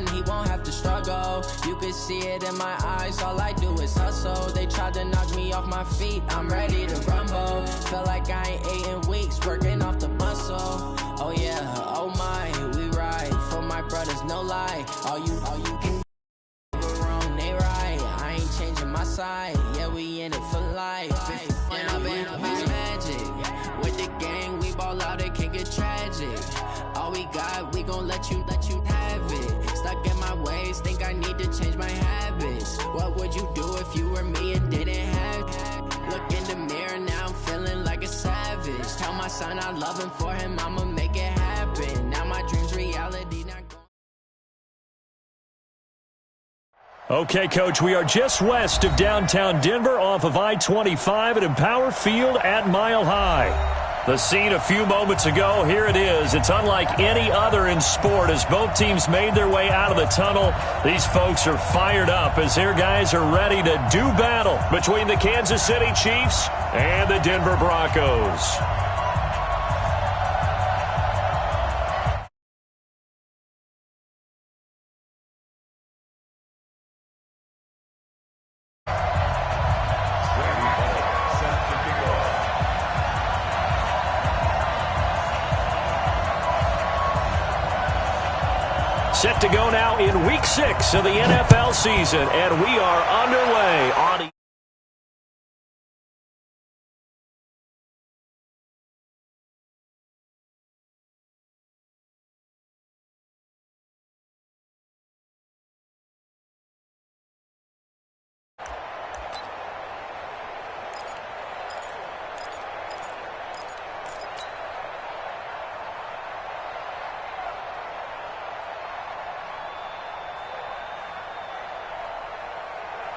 one, he won't have to struggle. You can see it in my eyes, all I do is hustle. They tried to knock me off my feet, I'm ready to rumble. Feel like I ain't ate in weeks, working off the muscle. Oh yeah, oh my, we ride for my brothers, no lie. All you can wrong, they right. I ain't changing my side, yeah, we in it for life. And I've been magic with the gang, we ball out, it can get tragic. All we got, we gon' let you have it. Stuck in my ways, think I need to change my habits. What would you do if you were me and didn't have it? Look in the mirror, now I'm feeling like a savage. Tell my son I love him, for him I'ma make it happen. Now my dream's reality, not going. Okay, Coach, we are just west of downtown Denver off of I-25 at Empower Field at Mile High. The scene a few moments ago, here it is. It's unlike any other in sport as both teams made their way out of the tunnel. These folks are fired up as their guys are ready to do battle between the Kansas City Chiefs and the Denver Broncos. Set to go now in Week 6 of the NFL season, and we are underway on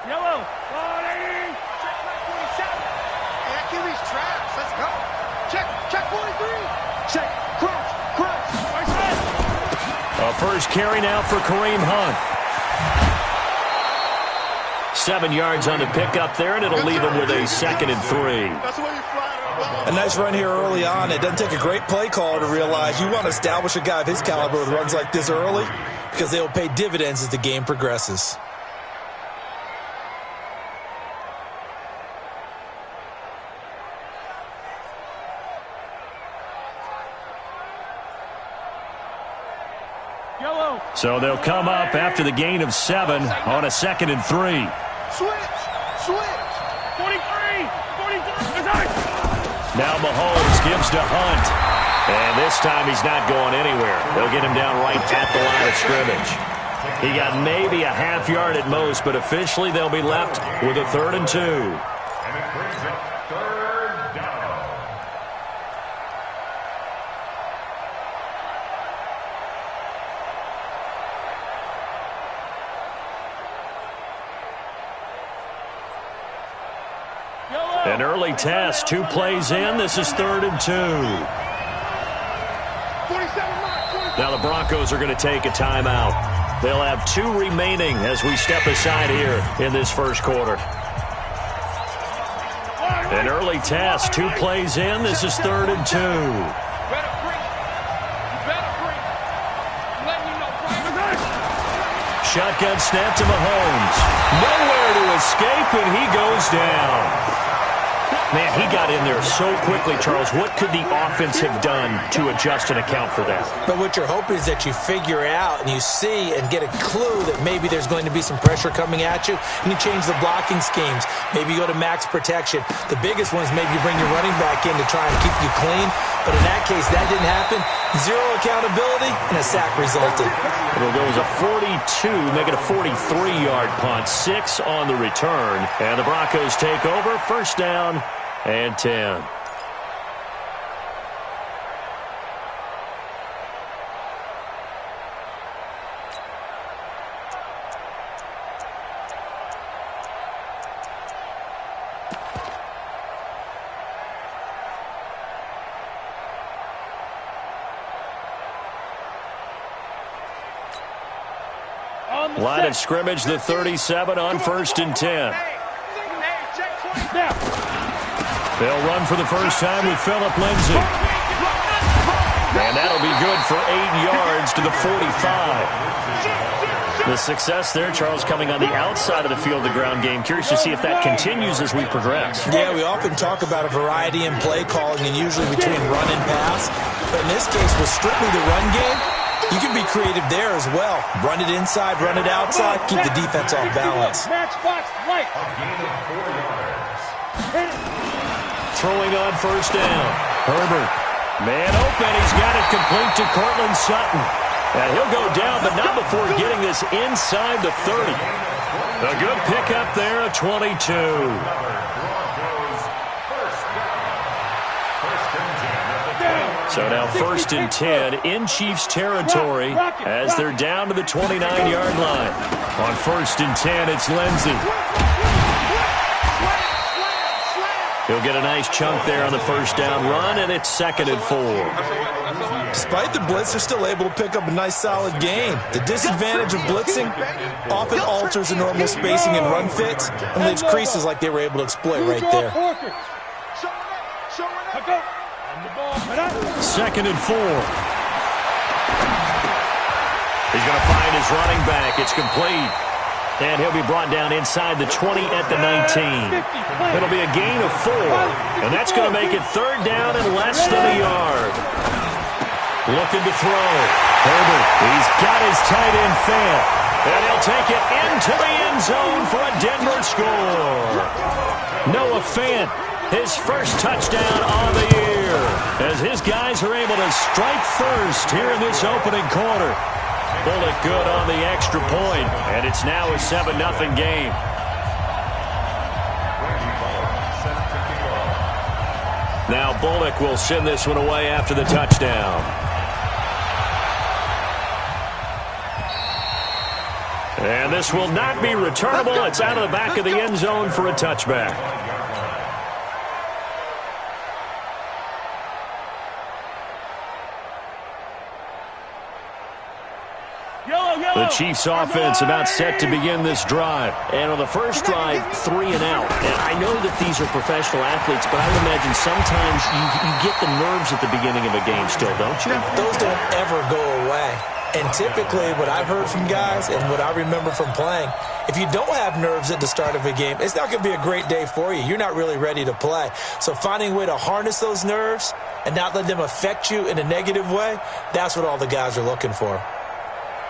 Yellow. Check 47. And QB's traps. Let's go. Check 43. Check. Crouch. a first carry now for Kareem Hunt. 7 yards on the pickup there, and it'll leave him with a 2nd and 3. That's where you fly. A nice run here early on. It doesn't take a great play caller to realize you want to establish a guy of his caliber with runs like this early because they will pay dividends as the game progresses. So they'll come up after the gain of 7 on a 2nd and 3. Switch. 43. Now Mahomes gives to Hunt. And this time he's not going anywhere. They'll get him down right at the line of scrimmage. He got maybe a half yard at most, but officially they'll be left with a 3rd and 2. And it brings up 3rd down. An early test, 2 plays in. This is 3rd and 2. Now the Broncos are going to take a timeout. They'll have 2 remaining as we step aside here in this first quarter. An early test, 2 plays in. This is 3rd and 2. Shotgun snap to Mahomes. Nowhere to escape, and he goes down. Man, he got in there so quickly, Charles. What could the offense have done to adjust and account for that? But what you're hoping is that you figure out and you see and get a clue that maybe there's going to be some pressure coming at you, and you change the blocking schemes. Maybe you go to max protection. The biggest one is maybe you bring your running back in to try and keep you clean. But in that case, that didn't happen. 0 accountability, and a sack resulted. It'll go as a 42, make it a 43-yard punt, 6 on the return. And the Broncos take over, 1st down and 10. Line of scrimmage, the 37 on 1st and 10. They'll run for the first time with Phillip Lindsay. And that'll be good for 8 yards to the 45. The success there, Charles, coming on the outside of the field, the ground game. Curious to see if that continues as we progress. Yeah, we often talk about a variety in play calling and usually between run and pass. But in this case, with strictly the run game, you can be creative there as well. Run it inside, run it outside, keep the defense off balance. Throwing on first down. Herbert. Man open. He's got it complete to Cortland Sutton. And he'll go down, but not before getting this inside the 30. A good pickup there, a 22. So now 1st and 10 in Chiefs territory as they're down to the 29-yard line. On 1st and 10, it's Lindsey. He'll get a nice chunk there on the first down run, and it's 2nd and 4. Despite the blitz, they're still able to pick up a nice solid gain. The disadvantage of blitzing often alters the normal spacing and run fits and leaves creases like they were able to exploit right there. 2nd and 4. He's going to find his running back. It's complete. And he'll be brought down inside the 20 at the 19. It'll be a gain of 4. And that's going to make it 3rd down and less than a yard. Looking to throw. Herbert, he's got his tight end fed. And he'll take it into the end zone for a Denver score. Noah Fant, his first touchdown on the year. As his guys are able to strike first here in this opening quarter. Bullock good on the extra point, and it's now a 7-0 game. Now Bullock will send this one away after the touchdown. And this will not be returnable. It's out of the back of the end zone for a touchback. The Chiefs offense about set to begin this drive. And on the first drive, 3 and out. And I know that these are professional athletes, but I would imagine sometimes you get the nerves at the beginning of a game still, don't you? Those don't ever go away. And typically what I've heard from guys and what I remember from playing, if you don't have nerves at the start of a game, it's not going to be a great day for you. You're not really ready to play. So finding a way to harness those nerves and not let them affect you in a negative way, that's what all the guys are looking for.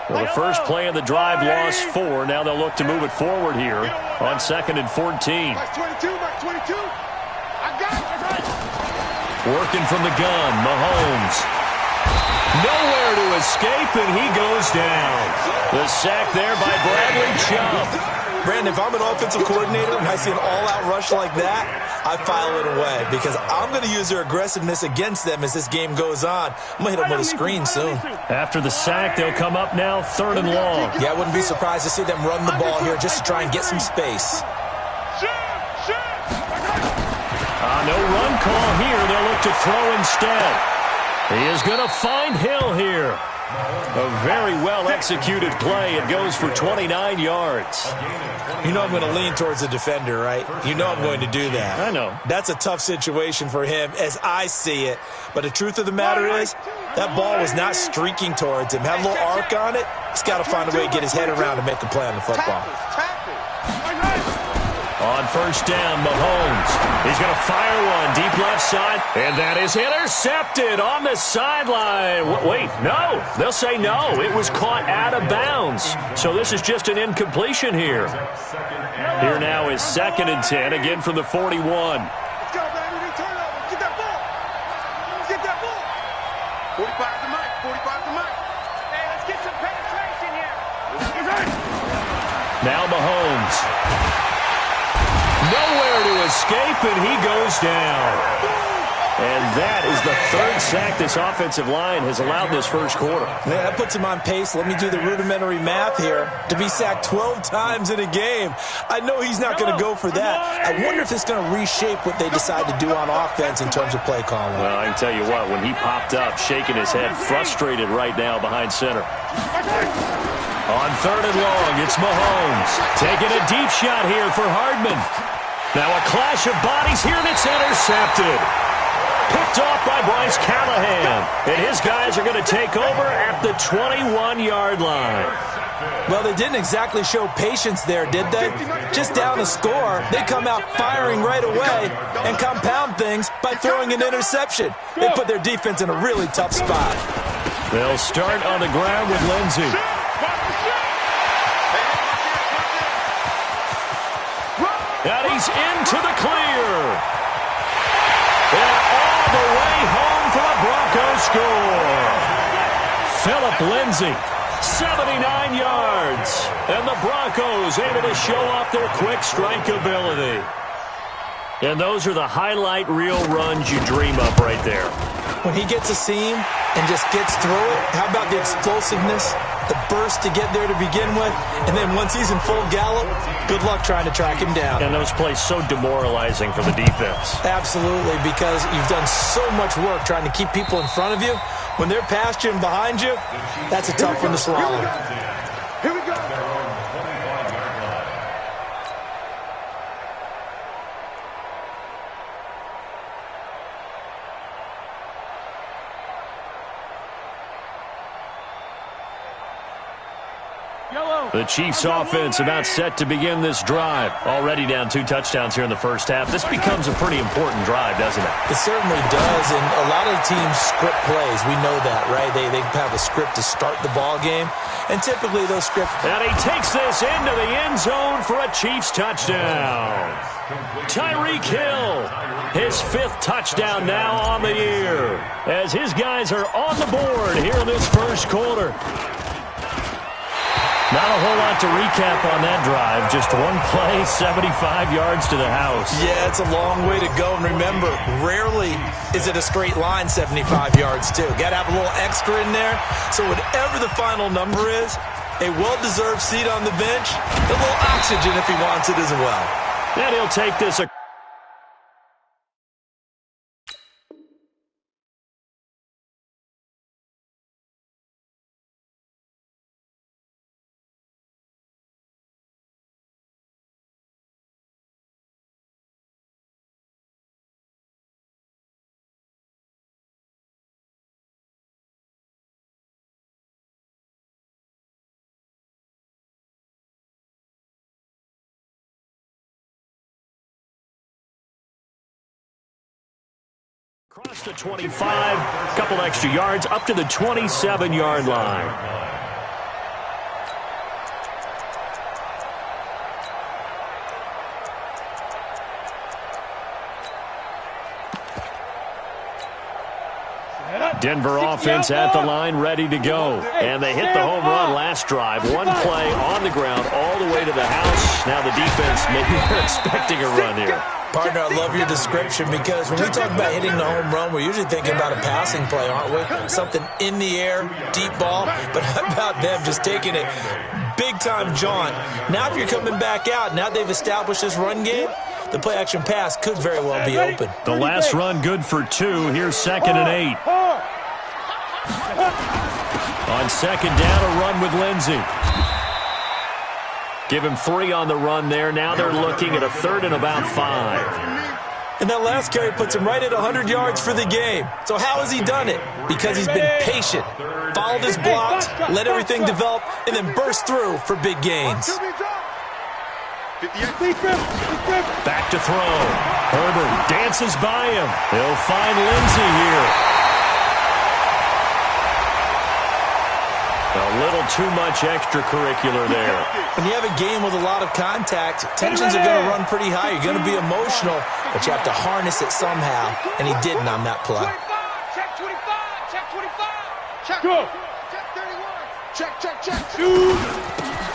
Well, the first play of the drive lost 4. Now they'll look to move it forward here on 2nd and 14. Working from the gun, Mahomes. Nowhere to escape, and he goes down. The sack there by Bradley Chubb. Brandon, if I'm an offensive coordinator and I see an all-out rush like that, I file it away because I'm going to use their aggressiveness against them as this game goes on. I'm going to hit them with a screen soon. After the sack, they'll come up now 3rd and long. Yeah, I wouldn't be surprised to see them run the ball here just to try and get some space. No run call here. They'll look to throw instead. He is going to find Hill here. A very well-executed play. It goes for 29 yards. You know I'm going to lean towards the defender, right? You know I'm going to do that. I know. That's a tough situation for him as I see it. But the truth of the matter is, that ball was not streaking towards him. Had a little arc on it. He's got to find a way to get his head around and make a play on the football. On first down, Mahomes. He's going to fire one deep left side, and that is intercepted on the sideline. Wait, no. They'll say no. It was caught out of bounds. So this is just an incompletion here. Here now is 2nd and 10, again from the 41. Let's go, baby. New turnover. Get that ball. Let's get that ball. 45 to Mike. 45 to Mike. Hey, let's get some penetration here. Now Mahomes. Nowhere to escape, and he goes down. And that is the 3rd sack this offensive line has allowed this first quarter. Man, that puts him on pace. Let me do the rudimentary math here. To be sacked 12 times in a game, I know he's not going to go for that. I wonder if it's going to reshape what they decide to do on offense in terms of play calling. Well, I can tell you what, when he popped up, shaking his head, frustrated right now behind center. On 3rd and long, it's Mahomes. Taking a deep shot here for Hardman. Now a clash of bodies here, and it's intercepted. Picked off by Bryce Callahan. And his guys are going to take over at the 21-yard line. Well, they didn't exactly show patience there, did they? Just down a score, they come out firing right away and compound things by throwing an interception. They put their defense in a really tough spot. They'll start on the ground with Lindsey. And he's into the clear. And all the way home for a Broncos score. Philip Lindsey, 79 yards. And the Broncos able to show off their quick strike ability. And those are the highlight reel runs you dream up right there. When he gets a seam and just gets through it, how about the explosiveness, the burst to get there to begin with, and then once he's in full gallop, good luck trying to track him down. And those plays so demoralizing for the defense. Absolutely, because you've done so much work trying to keep people in front of you. When they're past you and behind you, that's a tough one to swallow. Here we go. The Chiefs offense about set to begin this drive. Already down 2 touchdowns here in the first half. This becomes a pretty important drive, doesn't it? It certainly does, and a lot of teams script plays. We know that, right? They have a script to start the ball game, and typically those scripts... And he takes this into the end zone for a Chiefs touchdown. Tyreek Hill, his 5th touchdown now on the year, as his guys are on the board here in this first quarter. Not a whole lot to recap on that drive. Just one play, 75 yards to the house. Yeah, it's a long way to go. And remember, rarely is it a straight line 75 yards, too. Got to have a little extra in there. So whatever the final number is, a well-deserved seat on the bench, a little oxygen if he wants it as well. And he'll take this across the 25, couple extra yards, up to the 27-yard line. Denver offense at the line, ready to go. And they hit the home run last drive. One play on the ground all the way to the house. Now the defense, maybe they're expecting a run here. Partner, I love your description because when we talk about hitting the home run, we're usually thinking about a passing play, aren't we? Something in the air, deep ball. But how about them just taking it big-time jaunt? Now if you're coming back out, now they've established this run game, the play-action pass could very well be open. The last run good for 2. Here's 2nd and 8. On 2nd down, a run with Lindsey. Give him 3 on the run there. Now they're looking at a 3rd and about 5. And that last carry puts him right at 100 yards for the game. So how has he done it? Because he's been patient, followed his blocks, let everything develop, and then burst through for big gains. Back to throw. Herbert dances by him. He'll find Lindsey here. A little too much extracurricular there. When you have a game with a lot of contact, tensions are going to run pretty high. You're going to be emotional, but you have to harness it somehow, and he didn't on that play. Check 25, check 25, check go. Check 31, check.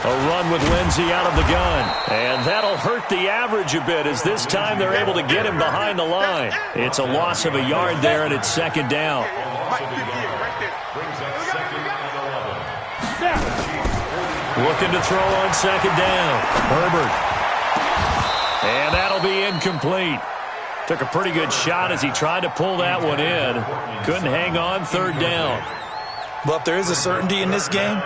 A run with Lindsey out of the gun. And that'll hurt the average a bit as this time they're able to get him behind the line. It's a loss of a yard there, and it's 2nd down. Looking to throw on 2nd down. Herbert. And that'll be incomplete. Took a pretty good shot as he tried to pull that one in. Couldn't hang on, 3rd down. Well, if there is a certainty in this game,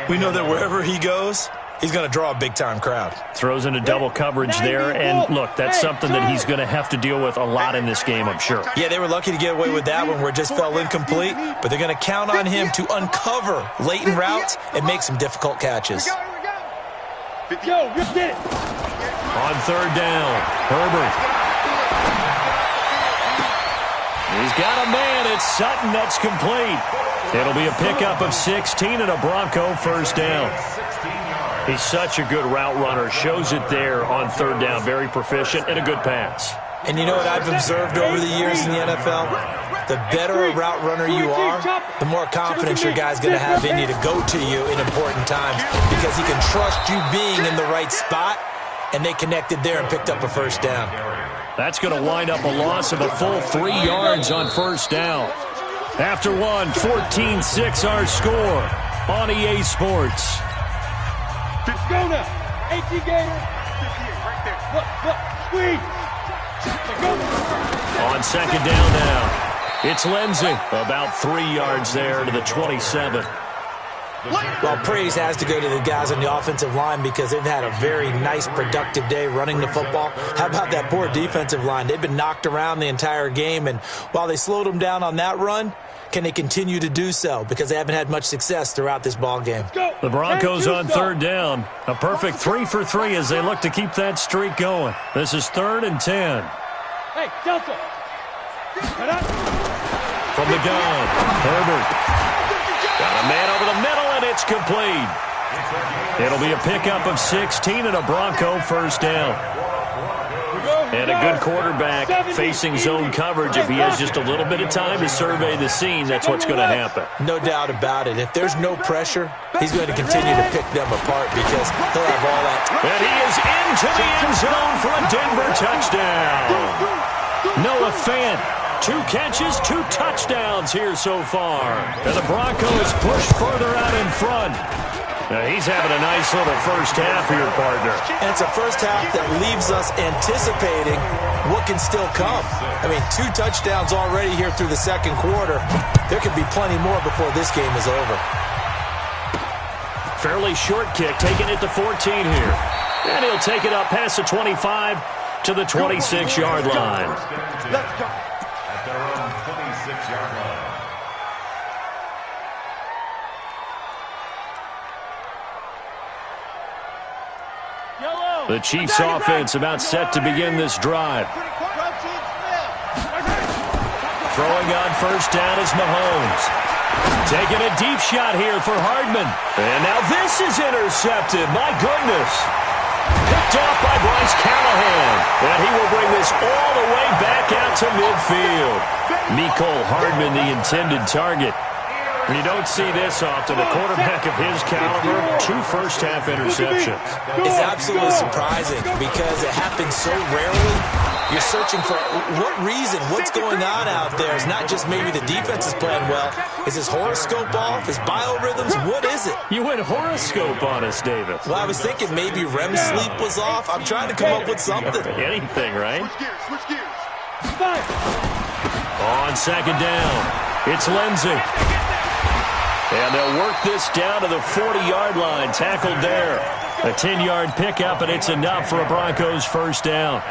we know that wherever he goes, he's going to draw a big-time crowd. Throws into double coverage there, and look, that's something that he's going to have to deal with a lot in this game, I'm sure. Yeah, they were lucky to get away with that one where it just fell incomplete, but they're going to count on him to uncover latent routes and make some difficult catches. Yo, you get it. On third down, Herbert. He's got a man. It's Sutton. That's complete. It'll be a pickup of 16 and a Bronco first down. He's such a good route runner. Shows it there on third down. Very proficient and a good pass. And you know what I've observed over the years in the NFL? The better a route runner you are, the more confidence your guy's going to have in you to go to you in important times because he can trust you being in the right spot, and they connected there and picked up a first down. That's going to wind up a loss of a full 3 yards on first down. After one, 14-6 our score on EA Sports. Go now. 18 Gator. Right there. Look, squeeze. On second down now. It's Lindsey, about 3 yards there to the 27. Well, praise has to go to the guys on the offensive line because they've had a very nice, productive day running the football. How about that poor defensive line? They've been knocked around the entire game, and while they slowed them down on that run, can they continue to do so? Because they haven't had much success throughout this ball game. The Broncos on third down. A perfect 3 for 3 as they look to keep that streak going. This is 3rd and 10. Hey, Delta. From the gun, Herbert. Got a man over the middle, and it's complete. It'll be a pickup of 16 and a Bronco first down. And a good quarterback facing zone coverage. If he has just a little bit of time to survey the scene, that's what's going to happen. No doubt about it. If there's no pressure, he's going to continue to pick them apart because he'll have all that. And he is into the end zone for a Denver touchdown. Noah Fant, 2 catches, 2 touchdowns here so far. And the Broncos push further out in front. Now he's having a nice little first half here, partner. And it's a first half that leaves us anticipating what can still come. I mean, 2 touchdowns already here through the second quarter. There could be plenty more before this game is over. Fairly short kick, taking it to 14 here. And he'll take it up past the 25 to the 26-yard line. Let's go. At their own 26-yard line. The Chiefs offense about set to begin this drive. Throwing on first down is Mahomes. Taking a deep shot here for Hardman. And now this is intercepted. My goodness. Picked off by Bryce Callahan. And he will bring this all the way back out to midfield. Mecole Hardman, the intended target. And you don't see this often. A quarterback of his caliber, 2 first-half interceptions. It's absolutely surprising because it happens so rarely. You're searching for what reason, what's going on out there. It's not just maybe the defense is playing well. Is his horoscope off? His biorhythms? What is it? You went horoscope on us, David. Well, I was thinking maybe REM sleep was off. I'm trying to come up with something. Anything, right? Switch gears. On second down, it's Lindsey. And they'll work this down to the 40-yard line. Tackled there. A 10-yard pickup, and it's enough for a Broncos first down.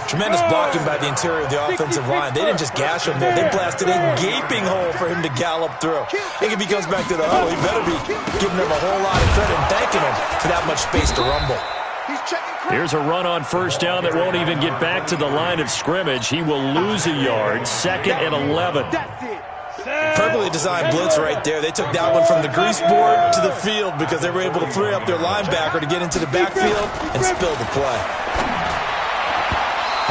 Tremendous blocking by the interior of the offensive line. They didn't just gash him there. They blasted a gaping hole for him to gallop through. I think if he goes back to the huddle, he better be giving him a whole lot of credit and thanking him for that much space to rumble. Here's a run on first down that won't even get back to the line of scrimmage. He will lose a yard. 2nd and 11. Perfectly designed blitz right there. They took that one from the grease board to the field because they were able to free up their linebacker to get into the backfield and spill the play.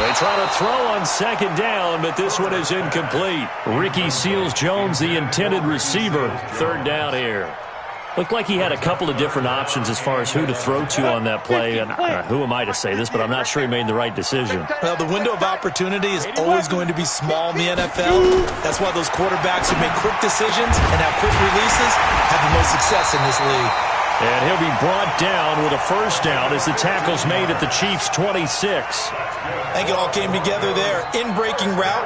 They try to throw on second down, but this one is incomplete. Ricky Seals-Jones, the intended receiver. 3rd down here. Looked like he had a couple of different options as far as who to throw to on that play. And who am I to say this, but I'm not sure he made the right decision. Well, the window of opportunity is always going to be small in the NFL. That's why those quarterbacks who make quick decisions and have quick releases have the most success in this league. And he'll be brought down with a first down as the tackle's made at the Chiefs' 26. I think it all came together there. In-breaking route,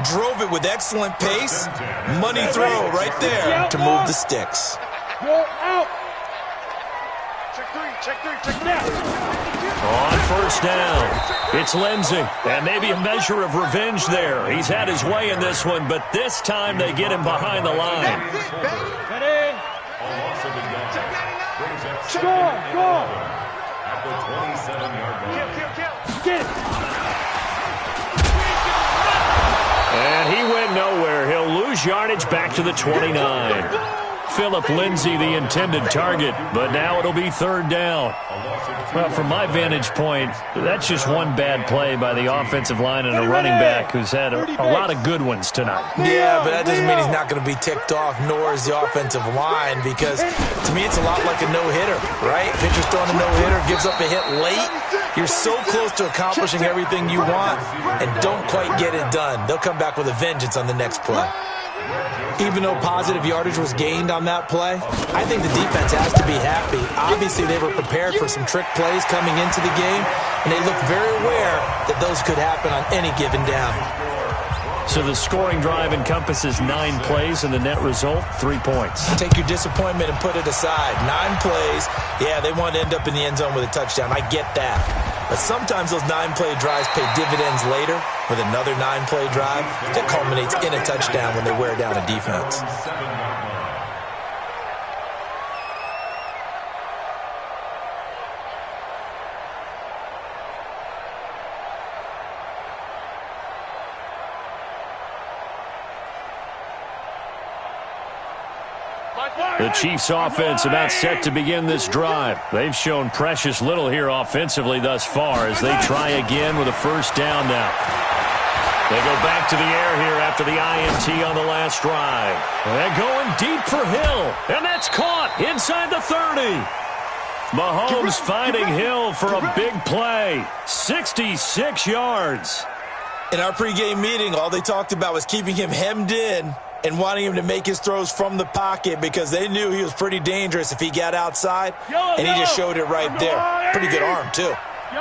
drove it with excellent pace. Money throw right there to move the sticks. You're out. On first down, it's Lindsey, and maybe a measure of revenge there. He's had his way in this one, but this time they get him behind the line. Score! At the 27-yard line. Get it! And he went nowhere. He'll lose yardage back to the 29. Phillip Lindsay, the intended target, but now it'll be third down. Well, from my vantage point, that's just one bad play by the offensive line and a running back who's had a lot of good ones tonight. Yeah, but that doesn't mean he's not going to be ticked off, nor is the offensive line, because to me it's a lot like a no-hitter, right? Pitcher's throwing a no-hitter, gives up a hit late. You're so close to accomplishing everything you want and don't quite get it done. They'll come back with a vengeance on the next play. Even though positive yardage was gained on that play, I think the defense has to be happy. Obviously, they were prepared for some trick plays coming into the game, and they looked very aware that those could happen on any given down. So the scoring drive encompasses 9 plays, and the net result, 3 points. Take your disappointment and put it aside. 9 plays, yeah, they want to end up in the end zone with a touchdown. I get that. But sometimes those 9-play drives pay dividends later with another 9-play drive that culminates in a touchdown when they wear down a defense. The Chiefs' offense about set to begin this drive. They've shown precious little here offensively thus far as they try again with a first down now. They go back to the air here after the INT on the last drive. They're going deep for Hill, and that's caught inside the 30. Mahomes finding Hill for a big play. 66 yards. In our pregame meeting, all they talked about was keeping him hemmed in and wanting him to make his throws from the pocket because they knew he was pretty dangerous if he got outside, and he just showed it right there. Pretty good arm, too.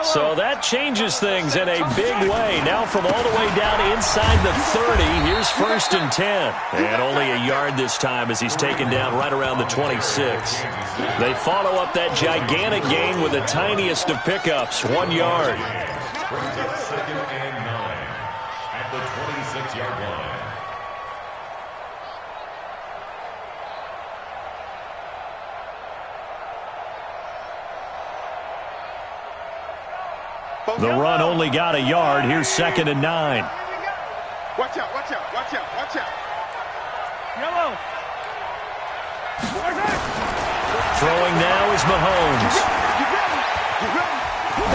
So that changes things in a big way. Now from all the way down inside the 30, here's first and 10. And only a yard this time as he's taken down right around the 26. They follow up that gigantic gain with the tiniest of pickups, 1 yard. Second and 9 at the 26-yard line. The run only got a yard. Here's second and 9. Watch out, watch out, watch out, watch out. Yellow. Throwing now is Mahomes.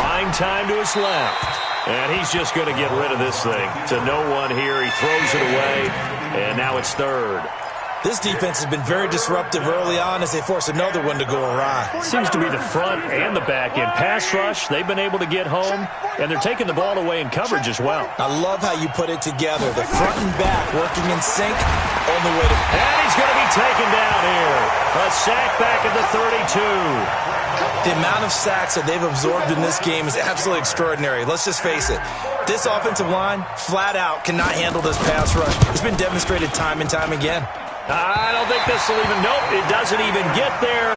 Buying time to his left. And he's just going to get rid of this thing. To no one here. He throws it away. And now it's third. This defense has been very disruptive early on as they force another one to go awry. Seems to be the front and the back end. Pass rush, they've been able to get home, and they're taking the ball away in coverage as well. I love how you put it together. The front and back working in sync. Only way to... And he's going to be taken down here. A sack back at the 32. The amount of sacks that they've absorbed in this game is absolutely extraordinary. Let's just face it. This offensive line, flat out, cannot handle this pass rush. It's been demonstrated time and time again. I don't think this will even... Nope, it doesn't even get there.